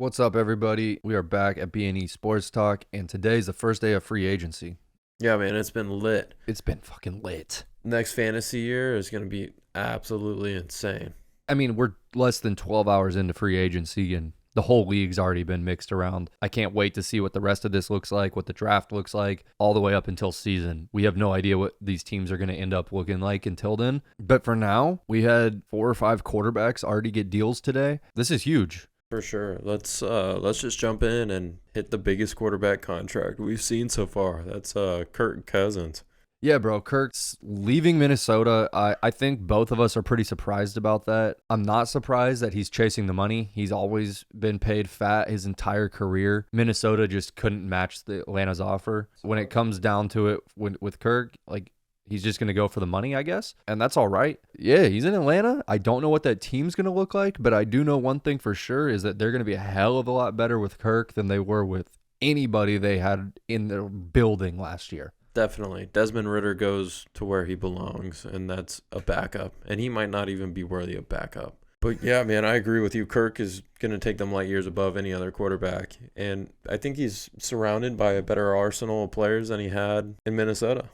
What's up, everybody? We are back at B&E Sports Talk, and today's the first day of free agency. Yeah, man, it's been lit. It's been fucking lit. Next fantasy year is going to be absolutely insane. I mean, we're less than 12 hours into free agency, and the whole league's already been mixed around. I can't wait to see what the rest of this looks like, what the draft looks like, all the way up until season. We have no idea what these teams are going to end up looking like until then. But for now, we had 4 or 5 quarterbacks already get deals today. This is huge. For sure. Let's just jump in and hit the biggest quarterback contract we've seen so far. That's Kirk Cousins. Yeah, bro. Kirk's leaving Minnesota. I think both of us are pretty surprised about that. I'm not surprised that he's chasing the money. He's always been paid fat his entire career. Minnesota just couldn't match the Atlanta's offer. When it comes down to it with Kirk, like, he's just going to go for the money, I guess. And that's all right. Yeah, he's in Atlanta. I don't know what that team's going to look like, but I do know one thing for sure is that they're going to be a hell of a lot better with Kirk than they were with anybody they had in their building last year. Definitely. Desmond Ridder goes to where he belongs, and that's a backup. And he might not even be worthy of backup. But yeah, man, I agree with you. Kirk is going to take them light years above any other quarterback. And I think he's surrounded by a better arsenal of players than he had in Minnesota.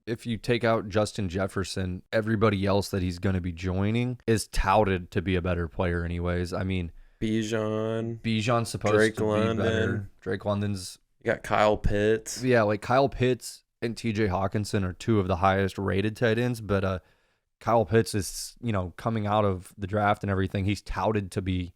If you take out Justin Jefferson, everybody else that he's going to be joining is touted to be a better player anyways. I mean, Bijan's supposed Drake to London. be better. Drake London's... You got Kyle Pitts. Yeah, like Kyle Pitts and TJ Hawkinson are two of the highest rated tight ends, but Kyle Pitts is, coming out of the draft and everything. He's touted to be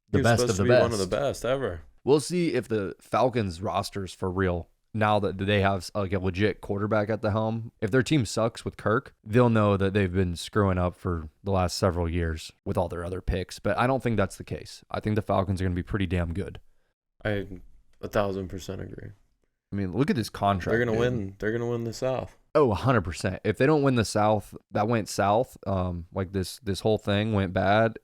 the best of the best. One of the best ever. We'll see if the Falcons roster's for real now that they have like a legit quarterback at the helm. If their team sucks with Kirk, they'll know that they've been screwing up for the last several years with all their other picks. But I don't think that's the case. I think the Falcons are going to be pretty damn good. I 1,000% agree. I mean, look at this contract. They're gonna win. They're gonna win the South. Oh, 100%. If they don't win the South, that went south. Like this whole thing went bad.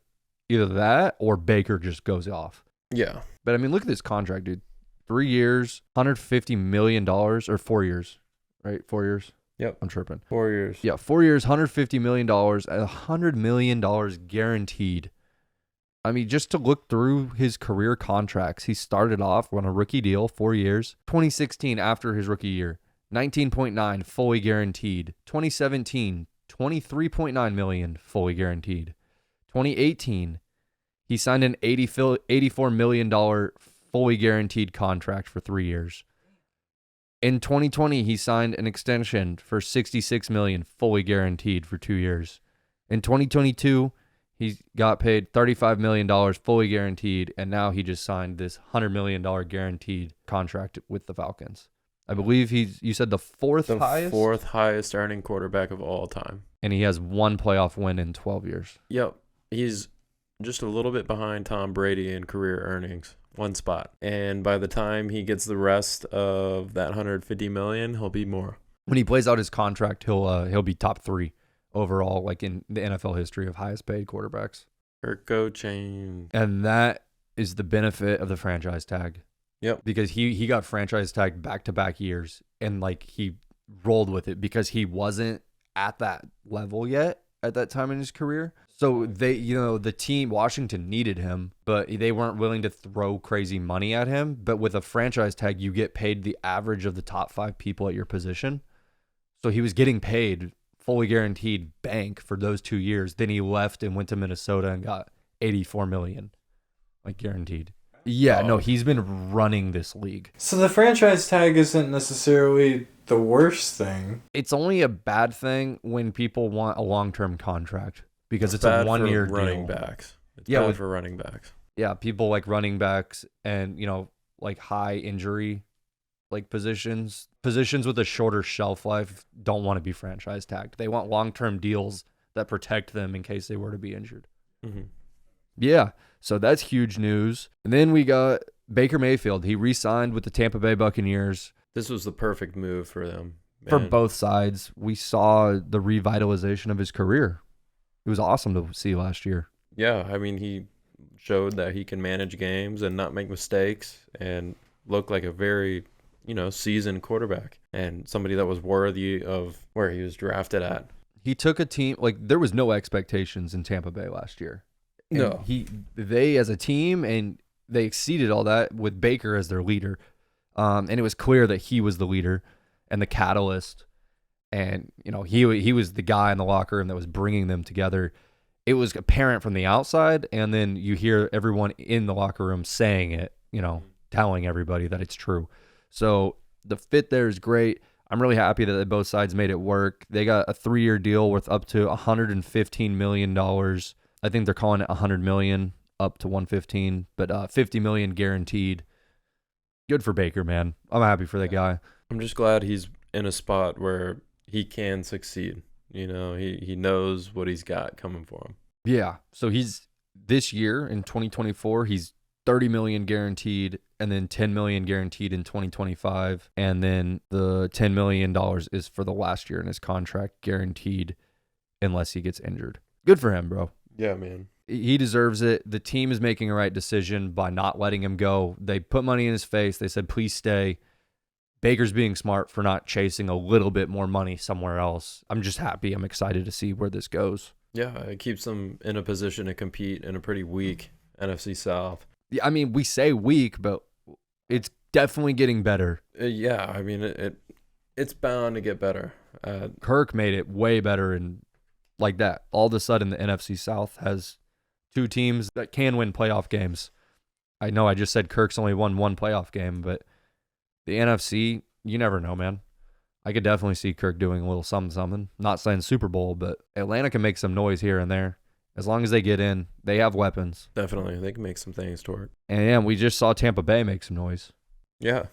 Either that or Baker just goes off. Yeah. But I mean, look at this contract, dude. 3 years, $150 million, or 4 years, right? 4 years. Yep. I'm tripping. 4 years. Yeah, 4 years, $150 million, $100 million guaranteed. I mean, just to look through his career contracts, he started off on a rookie deal, 4 years. 2016, after his rookie year, 19.9 fully guaranteed. 2017, 23.9 million fully guaranteed. 2018, he signed an $84 million fully guaranteed contract for 3 years. In 2020, he signed an extension for $66 million fully guaranteed for 2 years. In 2022, he got paid $35 million fully guaranteed, and now he just signed this $100 million guaranteed contract with the Falcons. I believe you said the fourth highest earning quarterback of all time. And he has 1 playoff win in 12 years. Yep. He's just a little bit behind Tom Brady in career earnings. 1 spot. And by the time he gets the rest of that $150 million, he'll be more. When he plays out his contract, he'll be top 3 overall, like in the NFL history of highest paid quarterbacks. Kirk chain. And that is the benefit of the franchise tag. Yep. Because he got franchise tagged back-to-back years, and like he rolled with it because he wasn't at that level yet at that time in his career. So they, the team, Washington needed him, but they weren't willing to throw crazy money at him. But with a franchise tag, you get paid the average of the top 5 people at your position. So he was getting paid fully guaranteed bank for those 2 years. Then he left and went to Minnesota and got $84 million, like guaranteed. Yeah, no, he's been running this league. So the franchise tag isn't necessarily the worst thing. It's only a bad thing when people want a long-term contract because it's a 1-year deal. Running backs. It's bad for running backs. Yeah, people like running backs and, like high injury like positions with a shorter shelf life don't want to be franchise tagged. They want long-term deals that protect them in case they were to be injured. Mm-hmm. Yeah, so that's huge news. And then we got Baker Mayfield. He re-signed with the Tampa Bay Buccaneers. This was the perfect move for them. Man. For both sides. We saw the revitalization of his career. It was awesome to see last year. Yeah, I mean, he showed that he can manage games and not make mistakes and look like a very, seasoned quarterback and somebody that was worthy of where he was drafted at. He took a team, like there was no expectations in Tampa Bay last year. And No. They as a team and they exceeded all that with Baker as their leader. And it was clear that he was the leader and the catalyst. And, he was the guy in the locker room that was bringing them together. It was apparent from the outside, and then you hear everyone in the locker room saying it, telling everybody that it's true. So the fit there is great. I'm really happy that both sides made it work. They got a 3-year deal worth up to $115 million. I think they're calling it $100 million up to $115, but $50 million guaranteed. Good for Baker, man. I'm happy for that guy. I'm just glad he's in a spot where he can succeed. He knows what he's got coming for him. Yeah. So he's this year in 2024, he's $30 million guaranteed, and then $10 million guaranteed in 2025, and then the $10 million is for the last year in his contract, guaranteed unless he gets injured. Good for him, bro. Yeah, man. He deserves it. The team is making a right decision by not letting him go. They put money in his face. They said, please stay. Baker's being smart for not chasing a little bit more money somewhere else. I'm just happy. I'm excited to see where this goes. Yeah, it keeps them in a position to compete in a pretty weak NFC South. Yeah, I mean, we say weak, but it's definitely getting better. Yeah, I mean, it's bound to get better. Kirk made it way better, and like that. All of a sudden, the NFC South has 2 teams that can win playoff games. I know I just said Kirk's only won 1 playoff game, but the NFC, you never know, man. I could definitely see Kirk doing a little something. Not saying Super Bowl, but Atlanta can make some noise here and there. As long as they get in, they have weapons. Definitely. They can make some things to work. And yeah, we just saw Tampa Bay make some noise. Yeah.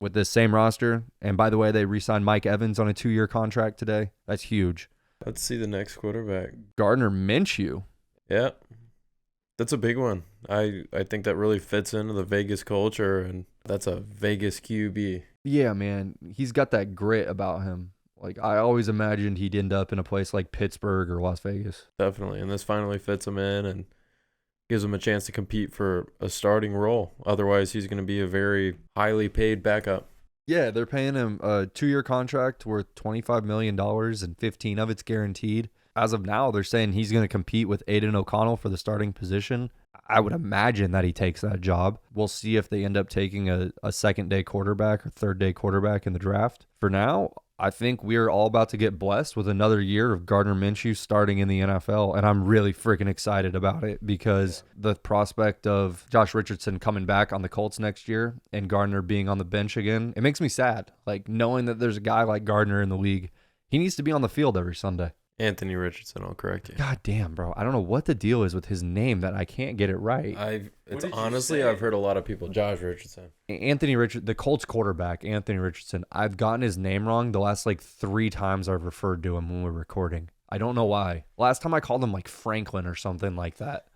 With this same roster. And by the way, they re-signed Mike Evans on a 2-year contract today. That's huge. Let's see the next quarterback. Gardner Minshew. Yeah. That's a big one. I think that really fits into the Vegas culture, and that's a Vegas QB. Yeah, man. He's got that grit about him. Like, I always imagined he'd end up in a place like Pittsburgh or Las Vegas. Definitely. And this finally fits him in and gives him a chance to compete for a starting role. Otherwise, he's going to be a very highly paid backup. Yeah, they're paying him a 2-year contract worth $25 million, and 15 of it's guaranteed. As of now, they're saying he's going to compete with Aiden O'Connell for the starting position. I would imagine that he takes that job. We'll see if they end up taking a second-day quarterback or third-day quarterback in the draft. For now, I think we're all about to get blessed with another year of Gardner Minshew starting in the NFL, and I'm really freaking excited about it because the prospect of Josh Richardson coming back on the Colts next year and Gardner being on the bench again, it makes me sad. Like, knowing that there's a guy like Gardner in the league, he needs to be on the field every Sunday. Anthony Richardson, I'll correct you. God damn, bro. I don't know what the deal is with his name that I can't get it right. I've heard a lot of people, Josh Richardson. The Colts quarterback, Anthony Richardson, I've gotten his name wrong the last 3 times I've referred to him when we're recording. I don't know why. Last time I called him Franklin or something like that.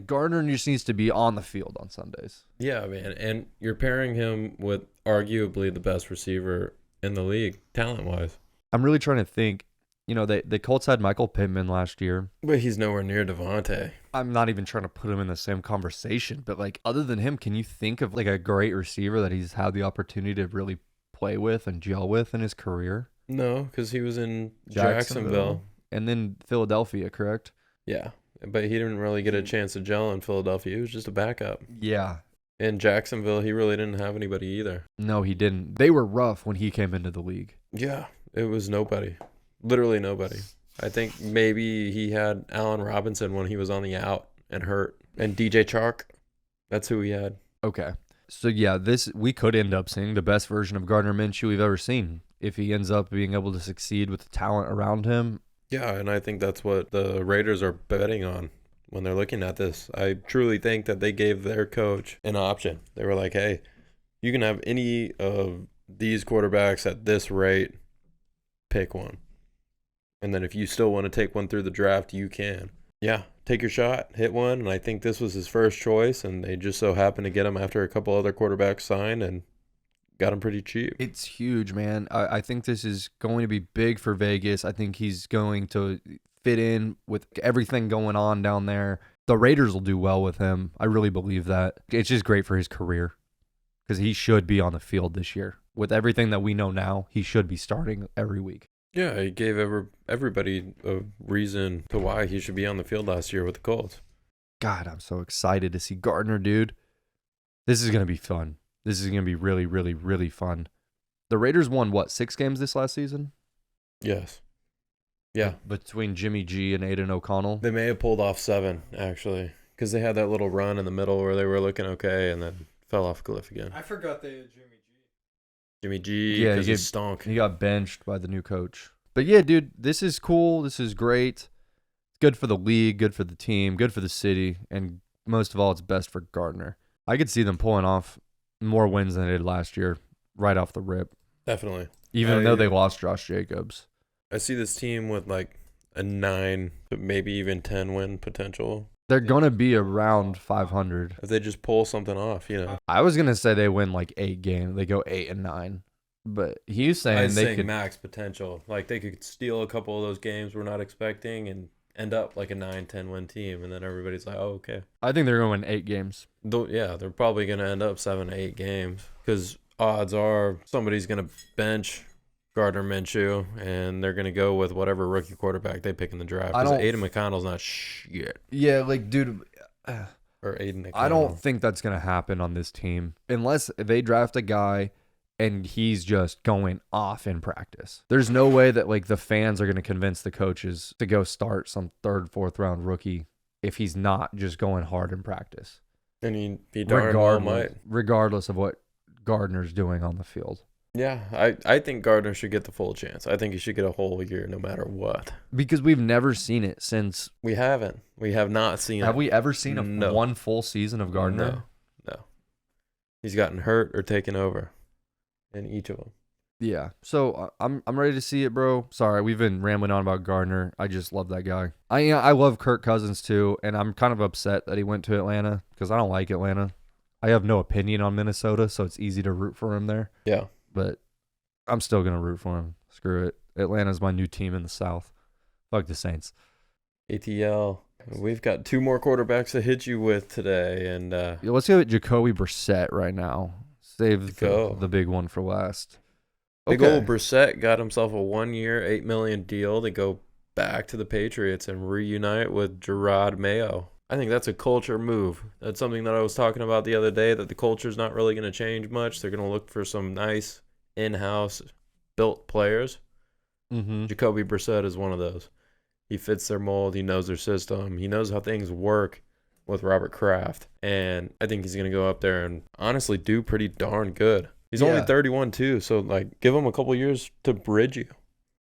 Gardner just needs to be on the field on Sundays. Yeah, man. And you're pairing him with arguably the best receiver in the league, talent-wise. I'm really trying to think. The Colts had Michael Pittman last year. But he's nowhere near Devontae. I'm not even trying to put him in the same conversation. But, other than him, can you think of, a great receiver that he's had the opportunity to really play with and gel with in his career? No, because he was in Jacksonville. And then Philadelphia, correct? Yeah, but he didn't really get a chance to gel in Philadelphia. He was just a backup. Yeah. In Jacksonville, he really didn't have anybody either. No, he didn't. They were rough when he came into the league. Yeah, it was nobody. Literally nobody. I think maybe he had Allen Robinson when he was on the out and hurt. And DJ Chark. That's who he had. Okay. So, yeah, we could end up seeing the best version of Gardner Minshew we've ever seen if he ends up being able to succeed with the talent around him. Yeah, and I think that's what the Raiders are betting on when they're looking at this. I truly think that they gave their coach an option. They were like, hey, you can have any of these quarterbacks at this rate, pick one. And then if you still want to take one through the draft, you can. Yeah, take your shot, hit one. And I think this was his first choice, and they just so happened to get him after a couple other quarterbacks signed and got him pretty cheap. It's huge, man. I think this is going to be big for Vegas. I think he's going to fit in with everything going on down there. The Raiders will do well with him. I really believe that. It's just great for his career because he should be on the field this year. With everything that we know now, he should be starting every week. Yeah, he gave everybody a reason to why he should be on the field last year with the Colts. God, I'm so excited to see Gardner, dude. This is going to be fun. This is going to be really, really, really fun. The Raiders won, 6 games this last season? Yes. Yeah. Between Jimmy G and Aiden O'Connell. They may have pulled off 7, actually, because they had that little run in the middle where they were looking okay and then fell off a cliff again. I forgot they had Jimmy G. Jimmy G, because he stunk. He got benched by the new coach. But yeah, dude, this is cool. This is great. It's good for the league, good for the team, good for the city, and most of all, it's best for Gardner. I could see them pulling off more wins than they did last year, right off the rip. Definitely. Even though they lost Josh Jacobs. I see this team with like a 9, maybe even 10 win potential. They're going to be around 500. If they just pull something off, you know. I was going to say they win like 8 games. They go 8-9. But he's saying they could max potential. Like they could steal a couple of those games we're not expecting and end up like a 9-10 win team. And then everybody's like, oh, okay. I think they're going to win 8 games. Yeah, they're probably going to end up 7 to 8 games because odds are somebody's going to bench Gardner Minshew, and they're going to go with whatever rookie quarterback they pick in the draft. Because Aiden McConnell's not shit. Yeah, like, dude. Or Aiden McConnell. I don't think that's going to happen on this team. Unless they draft a guy and he's just going off in practice. There's no way that, like, the fans are going to convince the coaches to go start some 3rd, 4th round rookie if he's not just going hard in practice. And he darn well might. Regardless of what Gardner's doing on the field. Yeah, I think Gardner should get the full chance. I think he should get a whole year no matter what. Because we've never seen it since... We haven't. We have not seen it. Have we ever seen one full season of Gardner? No. He's gotten hurt or taken over in each of them. Yeah. So I'm ready to see it, bro. Sorry, we've been rambling on about Gardner. I just love that guy. I love Kirk Cousins too, and I'm kind of upset that he went to Atlanta because I don't like Atlanta. I have no opinion on Minnesota, so it's easy to root for him there. Yeah. But I'm still going to root for him. Screw it. Atlanta's my new team in the South. Fuck the Saints. ATL. We've got 2 more quarterbacks to hit you with today. And let's go with Jacoby Brissett right now. Save the big one for last. Big old Brissett got himself a 1-year, $8 million deal to go back to the Patriots and reunite with Gerard Mayo. I think that's a culture move. That's something that I was talking about the other day, that the culture's not really going to change much. They're going to look for some nice in-house built players. Mm-hmm. Jacoby Brissett is one of those. He fits their mold. He knows their system. He knows how things work with Robert Kraft. And I think he's going to go up there and honestly do pretty darn good. He's only 31 too, so like give him a couple years to bridge you.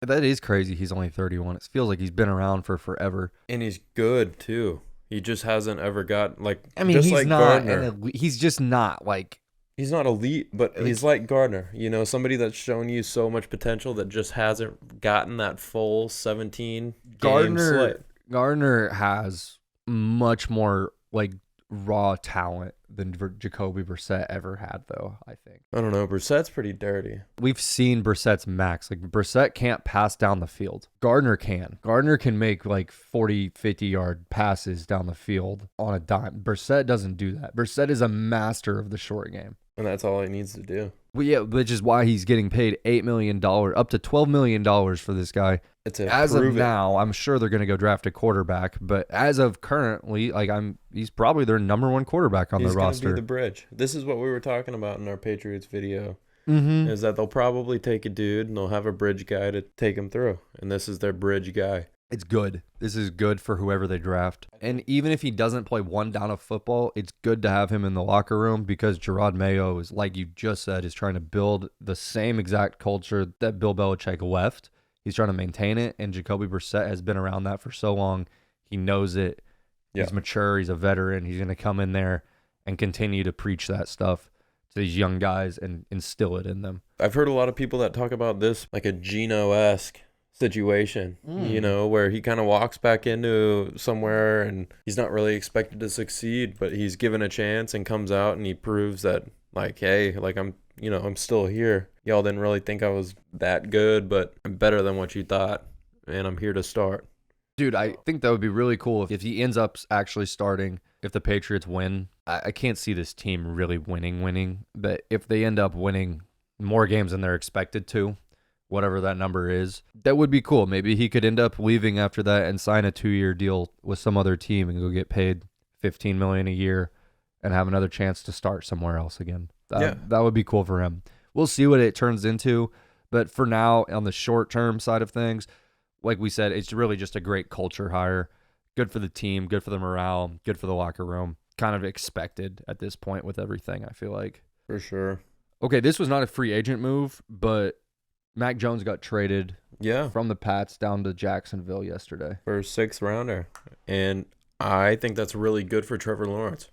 That is crazy. He's only 31. It feels like he's been around for forever. And he's good too. He just hasn't ever got like. I mean, just he's like not. Gardner. He's just not like. He's not elite, but he's like Gardner. You know, somebody that's shown you so much potential that just hasn't gotten that full 17 game slate. Gardner has much more like raw talent than Jacoby Brissett ever had, though, I think. I don't know. Brissett's pretty dirty. We've seen Brissett's max. Like, Brissett can't pass down the field. Gardner can. Gardner can make, like, 40, 50-yard passes down the field on a dime. Brissett doesn't do that. Brissett is a master of the short game. And that's all he needs to do. Well, yeah, which is why he's getting paid $8 million, up to $12 million for this guy. As of now, I'm sure they're going to go draft a quarterback, but as of currently, like he's probably their number 1 quarterback on the roster. He's going to be the bridge. This is what we were talking about in our Patriots video, is that they'll probably take a dude and they'll have a bridge guy to take him through, and this is their bridge guy. It's good. This is good for whoever they draft. And even if he doesn't play one down of football, it's good to have him in the locker room because Gerard Mayo is, like you just said, is trying to build the same exact culture that Bill Belichick left. He's trying to maintain it, and Jacoby Brissett has been around that for so long. He knows it. He's mature. He's a veteran. He's going to come in there and continue to preach that stuff to these young guys and instill it in them. I've heard a lot of people that talk about this like a Geno-esque situation, you know, where he kind of walks back into somewhere and he's not really expected to succeed, but he's given a chance and comes out and he proves that, like, hey, like I'm still here. Y'all didn't really think I was that good, but I'm better than what you thought, and I'm here to start. Dude, I think that would be really cool if he ends up actually starting, if the Patriots win. I can't see this team really winning, but if they end up winning more games than they're expected to, whatever that number is, that would be cool. Maybe he could end up leaving after that and sign a 2-year deal with some other team and go get paid $15 million a year and have another chance to start somewhere else again. Yeah. That would be cool for him. We'll see what it turns into. But for now, on the short-term side of things, like we said, it's really just a great culture hire. Good for the team, good for the morale, good for the locker room. Kind of expected at this point with everything, I feel like. For sure. Okay, this was not a free agent move, but Mac Jones got traded from the Pats down to Jacksonville yesterday. For a 6th rounder. And I think that's really good for Trevor Lawrence.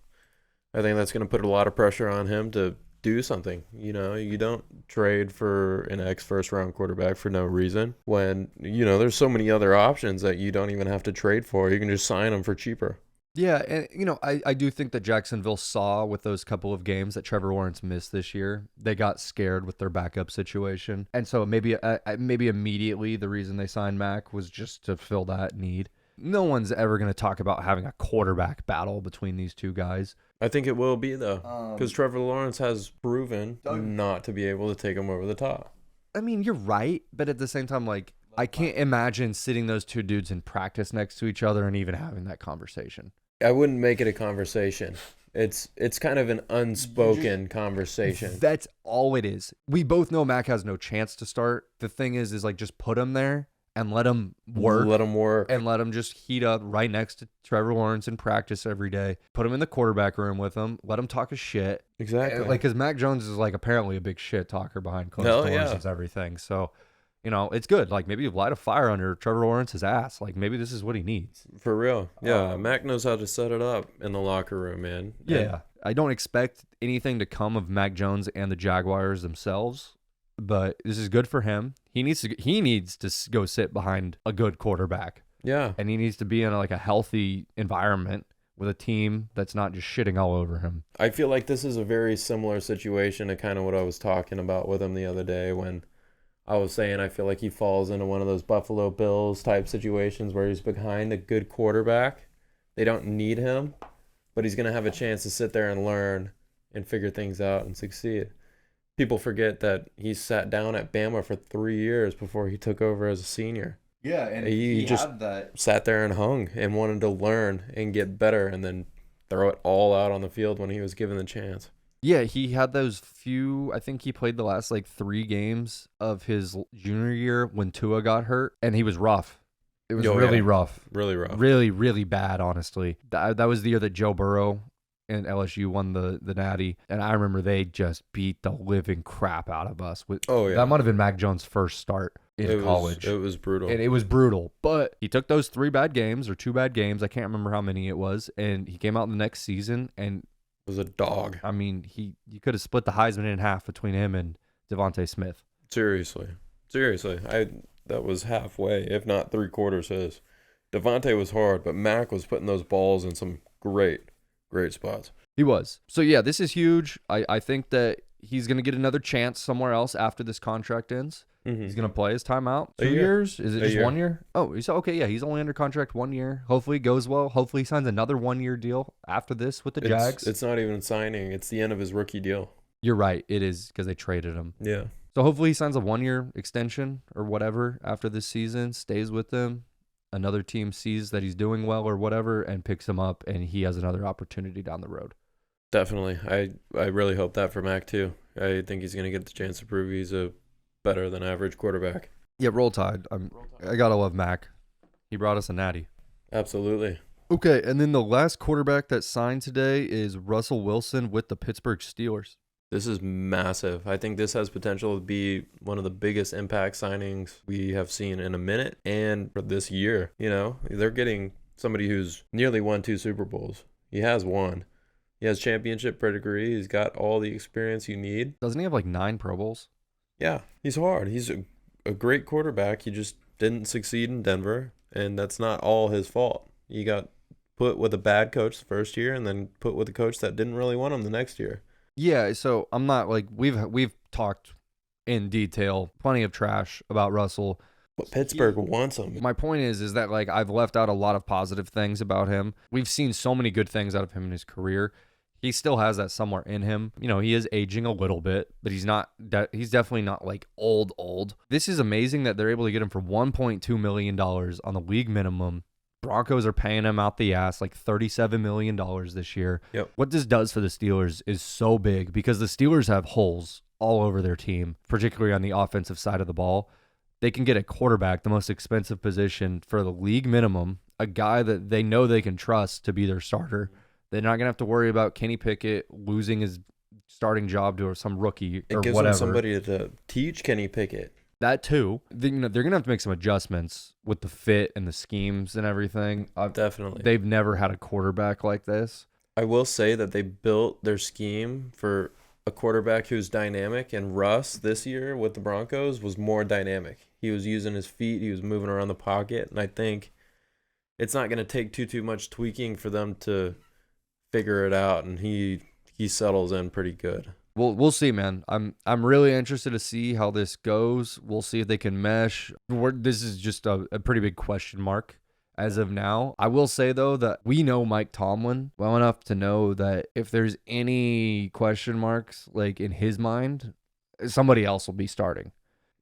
I think that's going to put a lot of pressure on him to do something. You know, you don't trade for an ex-first-round quarterback for no reason when, you know, there's so many other options that you don't even have to trade for. You can just sign them for cheaper. Yeah, and, you know, I do think that Jacksonville saw with those couple of games that Trevor Lawrence missed this year. They got scared with their backup situation. And so maybe immediately the reason they signed Mac was just to fill that need. No one's ever going to talk about having a quarterback battle between these two guys. I think it will be, though, because Trevor Lawrence has proven not to be able to take him over the top. I mean, you're right, but at the same time, like, I can't imagine sitting those two dudes in practice next to each other and even having that conversation. I wouldn't make it a conversation. It's kind of an unspoken conversation. That's all it is. We both know Mac has no chance to start. The thing is like just put him there and let him work. And let him just heat up right next to Trevor Lawrence in practice every day. Put him in the quarterback room with him. Let him talk his shit. Exactly. Like, because Mac Jones is like apparently a big shit talker behind closed doors and everything. So, you know, it's good. Like, maybe you light a fire under Trevor Lawrence's ass. Like, maybe this is what he needs. For real. Yeah, Mac knows how to set it up in the locker room, man. Yeah. And I don't expect anything to come of Mac Jones and the Jaguars themselves, but this is good for him. He needs to go sit behind a good quarterback. Yeah. And he needs to be in a healthy environment with a team that's not just shitting all over him. I feel like this is a very similar situation to kind of what I was talking about with him the other day when I was saying I feel like he falls into one of those Buffalo Bills type situations where he's behind a good quarterback. They don't need him, but he's going to have a chance to sit there and learn and figure things out and succeed. People forget that he sat down at Bama for 3 years before he took over as a senior. Yeah, and he just had that. Sat there and hung and wanted to learn and get better and then throw it all out on the field when he was given the chance. Yeah, he had those few, I think he played the last 3 games of his junior year when Tua got hurt, and he was rough. It was really rough. Really rough. Really, really bad, honestly. That was the year that Joe Burrow and LSU won the Natty, and I remember they just beat the living crap out of us. That might have been Mac Jones' first start in college. It was brutal. And it was brutal, but he took those 2 bad games, I can't remember how many it was, and he came out in the next season and was a dog. I mean, you could have split the Heisman in half between him and Devontae Smith. Seriously. That was halfway, if not 3/4 his. Devontae was hard, but Mac was putting those balls in some great spots. He was. So, yeah, this is huge. I think that he's going to get another chance somewhere else after this contract ends. Mm-hmm. He's going to play his time out. 2 years? Is it just 1 year? Oh, he's okay. Yeah, he's only under contract 1 year. Hopefully it goes well. Hopefully he signs another 1-year deal after this with the Jags. It's not even signing. It's the end of his rookie deal. You're right. It is because they traded him. Yeah. So hopefully he signs a 1-year extension or whatever after this season, stays with them. Another team sees that he's doing well or whatever and picks him up, and he has another opportunity down the road. Definitely. I really hope that for Mac too. I think he's going to get the chance to prove he's a better than average quarterback. Yeah, roll Tide. I got to love Mac. He brought us a natty. Absolutely. Okay, and then the last quarterback that signed today is Russell Wilson with the Pittsburgh Steelers. This is massive. I think this has potential to be one of the biggest impact signings we have seen in a minute and for this year. You know, they're getting somebody who's nearly won 2 Super Bowls. He has one. He has championship pedigree. He's got all the experience you need. Doesn't he have 9 Pro Bowls? Yeah, he's hard. He's a great quarterback. He just didn't succeed in Denver, and that's not all his fault. He got put with a bad coach the first year and then put with a coach that didn't really want him the next year. Yeah, so I'm not we've talked in detail, plenty of trash about Russell. But Pittsburgh wants him. My point is that I've left out a lot of positive things about him. We've seen so many good things out of him in his career. He still has that somewhere in him. You know, he is aging a little bit, but he's definitely not old. This is amazing that they're able to get him for $1.2 million on the league minimum Broncos are paying him out the ass, like $37 million this year. Yep. What this does for the Steelers is so big because the Steelers have holes all over their team, particularly on the offensive side of the ball. They can get a quarterback, the most expensive position for the league minimum, a guy that they know they can trust to be their starter. They're not going to have to worry about Kenny Pickett losing his starting job to some rookie or It gives whatever. them somebody to teach Kenny Pickett. That too. They're going to have to make some adjustments with the fit and the schemes and everything. Definitely. They've never had a quarterback like this. I will say that they built their scheme for a quarterback who's dynamic, and Russ this year with the Broncos was more dynamic. He was using his feet. He was moving around the pocket, and I think it's not going to take too much tweaking for them to figure it out, and he settles in pretty good. We'll see, man. I'm really interested to see how this goes. We'll see if they can mesh. This is just a pretty big question mark as of now. I will say, though, that we know Mike Tomlin well enough to know that if there's any question marks like in his mind, somebody else will be starting.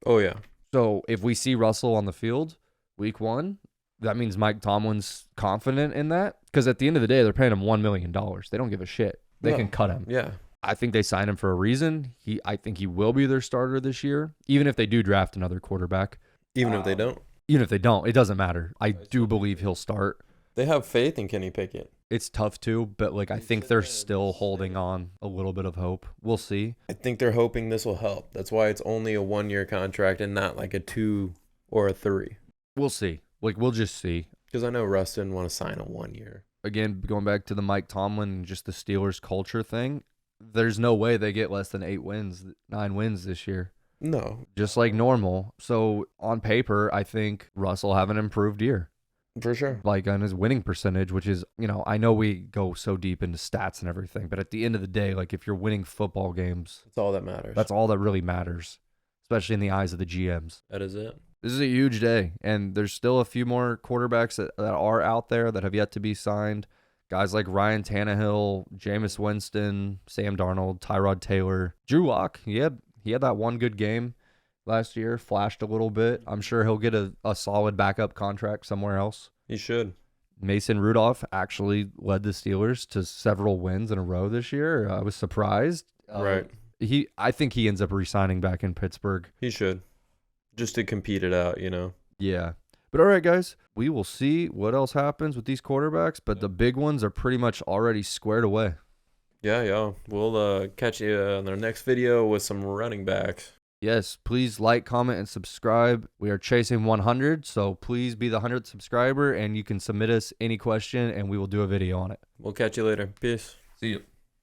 Oh, yeah. So if we see Russell on the field week 1, that means Mike Tomlin's confident in that. Because at the end of the day, they're paying him $1 million. They don't give a shit. They can cut him. Yeah. I think they signed him for a reason. I think he will be their starter this year, even if they do draft another quarterback. Even if they don't. Even if they don't, it doesn't matter. I do believe he'll start. They have faith in Kenny Pickett. It's tough too, but like I think they're still holding on a little bit of hope. We'll see. I think they're hoping this will help. That's why it's only a 1-year contract and not like a 2 or a 3. We'll see. Like we'll just see. Because I know Russ didn't want to sign a 1 year. Again, going back to the Mike Tomlin and just the Steelers culture thing, there's no way they get less than 9 wins this year. No. Just like normal. So on paper, I think Russ will have an improved year. For sure. Like on his winning percentage, which is, I know we go so deep into stats and everything, but at the end of the day, like if you're winning football games, That's all that matters. that's all that really matters, especially in the eyes of the GMs. That is it. This is a huge day, and there's still a few more quarterbacks that are out there that have yet to be signed. Guys like Ryan Tannehill, Jameis Winston, Sam Darnold, Tyrod Taylor, Drew Lock. He had that one good game last year, flashed a little bit. I'm sure he'll get a solid backup contract somewhere else. He should. Mason Rudolph actually led the Steelers to several wins in a row this year. I was surprised. Right. I think he ends up re-signing back in Pittsburgh. He should. Just to compete it out, Yeah. But all right, guys, we will see what else happens with these quarterbacks, but the big ones are pretty much already squared away. Yeah. We'll catch you on our next video with some running backs. Yes, please like, comment, and subscribe. We are chasing 100, so please be the 100th subscriber, and you can submit us any question, and we will do a video on it. We'll catch you later. Peace. See you.